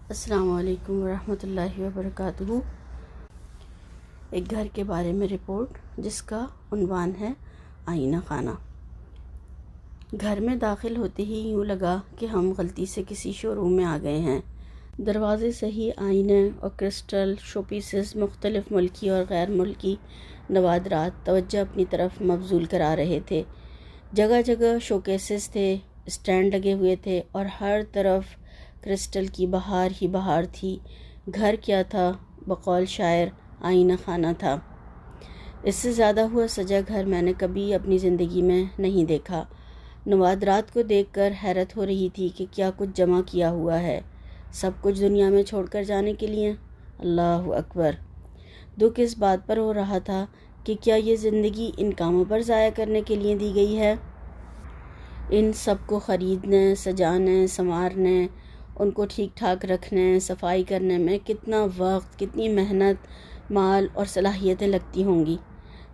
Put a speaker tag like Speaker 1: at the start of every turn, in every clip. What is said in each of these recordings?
Speaker 1: السلام علیکم ورحمۃ اللہ وبرکاتہ۔ ایک گھر کے بارے میں رپورٹ جس کا عنوان ہے آئینہ خانہ۔ گھر میں داخل ہوتے ہی یوں لگا کہ ہم غلطی سے کسی شو روم میں آ گئے ہیں۔ دروازے سے ہی آئینے اور کرسٹل شو پیسز، مختلف ملکی اور غیر ملکی نوادرات توجہ اپنی طرف مبذول کرا رہے تھے۔ جگہ جگہ شو کیسز تھے، اسٹینڈ لگے ہوئے تھے اور ہر طرف کرسٹل کی بہار ہی بہار تھی۔ گھر کیا تھا؟ بقول شاعر آئینہ خانہ تھا۔ اس سے زیادہ ہوا سجا گھر میں نے کبھی اپنی زندگی میں نہیں دیکھا۔ نوادرات کو دیکھ کر حیرت ہو رہی تھی کہ کیا کچھ جمع کیا ہوا ہے، سب کچھ دنیا میں چھوڑ کر جانے کے لیے۔ اللہ اکبر! دکھ اس بات پر ہو رہا تھا کہ کیا یہ زندگی ان کاموں پر ضائع کرنے کے لیے دی گئی ہے؟ ان سب کو خریدنے، سجانے، سنوارنے، ان کو ٹھیک ٹھاک رکھنے، صفائی کرنے میں کتنا وقت، کتنی محنت، مال اور صلاحیتیں لگتی ہوں گی۔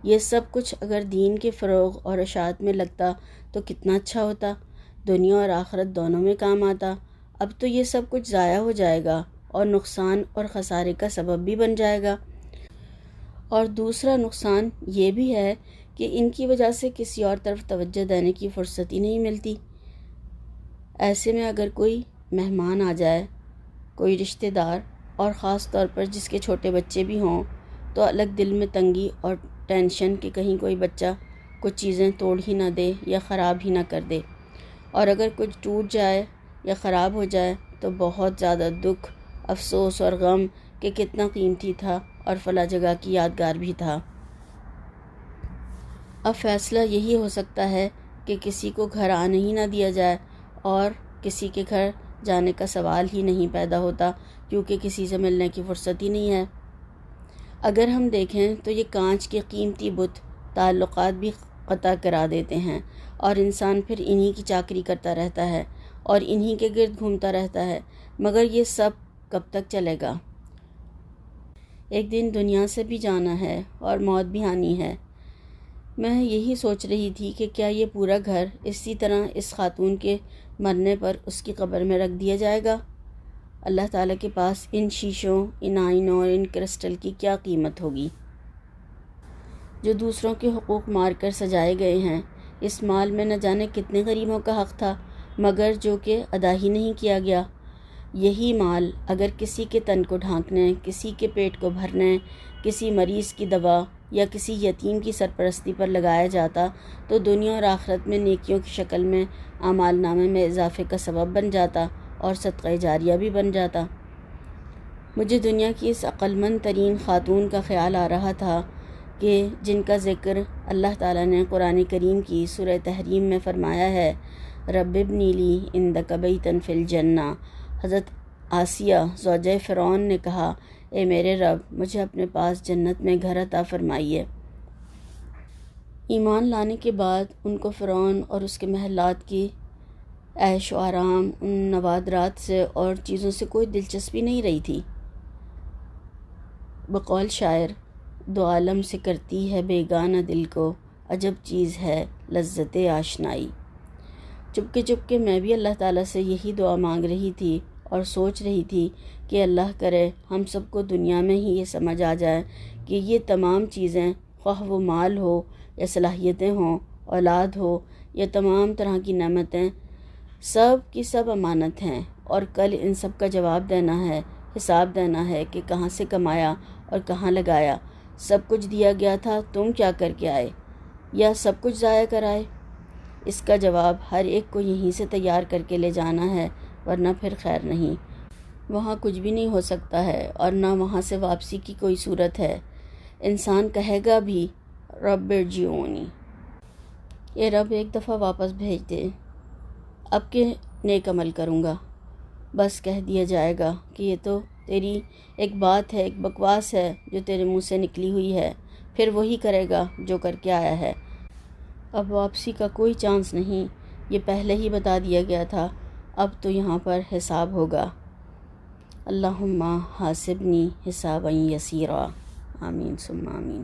Speaker 1: یہ سب کچھ اگر دین کے فروغ اور اشاعت میں لگتا تو کتنا اچھا ہوتا، دنیا اور آخرت دونوں میں کام آتا۔ اب تو یہ سب کچھ ضائع ہو جائے گا اور نقصان اور خسارے کا سبب بھی بن جائے گا۔ اور دوسرا نقصان یہ بھی ہے کہ ان کی وجہ سے کسی اور طرف توجہ دینے کی فرصت ہی نہیں ملتی۔ ایسے میں اگر کوئی مہمان آ جائے، کوئی رشتہ دار، اور خاص طور پر جس کے چھوٹے بچے بھی ہوں، تو الگ دل میں تنگی اور ٹینشن کہ کہیں کوئی بچہ کچھ چیزیں توڑ ہی نہ دے یا خراب ہی نہ کر دے، اور اگر کچھ ٹوٹ جائے یا خراب ہو جائے تو بہت زیادہ دکھ، افسوس اور غم کہ کتنا قیمتی تھا اور فلاں جگہ کی یادگار بھی تھا۔ اب فیصلہ یہی ہو سکتا ہے کہ کسی کو گھر آنے ہی نہ دیا جائے، اور کسی کے گھر جانے کا سوال ہی نہیں پیدا ہوتا کیونکہ کسی سے ملنے کی فرصت ہی نہیں ہے۔ اگر ہم دیکھیں تو یہ کانچ کے قیمتی بت تعلقات بھی قطع کرا دیتے ہیں، اور انسان پھر انہی کی چاکری کرتا رہتا ہے اور انہی کے گرد گھومتا رہتا ہے۔ مگر یہ سب کب تک چلے گا؟ ایک دن دنیا سے بھی جانا ہے اور موت بھی آنی ہے۔ میں یہی سوچ رہی تھی کہ کیا یہ پورا گھر اسی طرح اس خاتون کے مرنے پر اس کی قبر میں رکھ دیا جائے گا؟ اللہ تعالیٰ کے پاس ان شیشوں، ان آئینوں اور ان کرسٹل کی کیا قیمت ہوگی جو دوسروں کے حقوق مار کر سجائے گئے ہیں؟ اس مال میں نہ جانے کتنے غریبوں کا حق تھا مگر جو کہ ادا ہی نہیں کیا گیا۔ یہی مال اگر کسی کے تن کو ڈھانکنے، کسی کے پیٹ کو بھرنے، کسی مریض کی دوا یا کسی یتیم کی سرپرستی پر لگایا جاتا تو دنیا اور آخرت میں نیکیوں کی شکل میں اعمال نامے میں اضافے کا سبب بن جاتا اور صدقہ جاریہ بھی بن جاتا۔ مجھے دنیا کی اس عقل مند ترین خاتون کا خیال آ رہا تھا کہ جن کا ذکر اللہ تعالیٰ نے قرآن کریم کی سورہ تحریم میں فرمایا ہے، رب ابنی لی عندک بیتا فی الجنہ۔ حضرت آسیہ زوجہ فرعون نے کہا، اے میرے رب، مجھے اپنے پاس جنت میں گھر عطا فرمائیے۔ ایمان لانے کے بعد ان کو فرعون اور اس کے محلات کی عیش و آرام، ان نوادرات سے اور چیزوں سے کوئی دلچسپی نہیں رہی تھی۔ بقول شاعر، دو عالم سے کرتی ہے بیگانہ دل کو، عجب چیز ہے لذت آشنائی۔ چپکے چپکے میں بھی اللہ تعالیٰ سے یہی دعا مانگ رہی تھی اور سوچ رہی تھی کہ اللہ کرے ہم سب کو دنیا میں ہی یہ سمجھ آ جائے کہ یہ تمام چیزیں، خواہ وہ مال ہو یا صلاحیتیں ہوں، اولاد ہو یا تمام طرح کی نعمتیں، سب کی سب امانت ہیں، اور کل ان سب کا جواب دینا ہے، حساب دینا ہے کہ کہاں سے کمایا اور کہاں لگایا۔ سب کچھ دیا گیا تھا، تم کیا کر کے آئے، یا سب کچھ ضائع کر آئے؟ اس کا جواب ہر ایک کو یہیں سے تیار کر کے لے جانا ہے، ورنہ پھر خیر نہیں، وہاں کچھ بھی نہیں ہو سکتا ہے اور نہ وہاں سے واپسی کی کوئی صورت ہے۔ انسان کہے گا بھی رب ارجعونی، اے رب ایک دفعہ واپس بھیج دے، اب کے نیک عمل کروں گا۔ بس کہہ دیا جائے گا کہ یہ تو تیری ایک بات ہے، ایک بکواس ہے جو تیرے منہ سے نکلی ہوئی ہے، پھر وہی کرے گا جو کر کے آیا ہے۔ اب واپسی کا کوئی چانس نہیں، یہ پہلے ہی بتا دیا گیا تھا، اب تو یہاں پر حساب ہوگا۔ اللہم حاسبنی حسابا یسیرا، آمین ثم آمین۔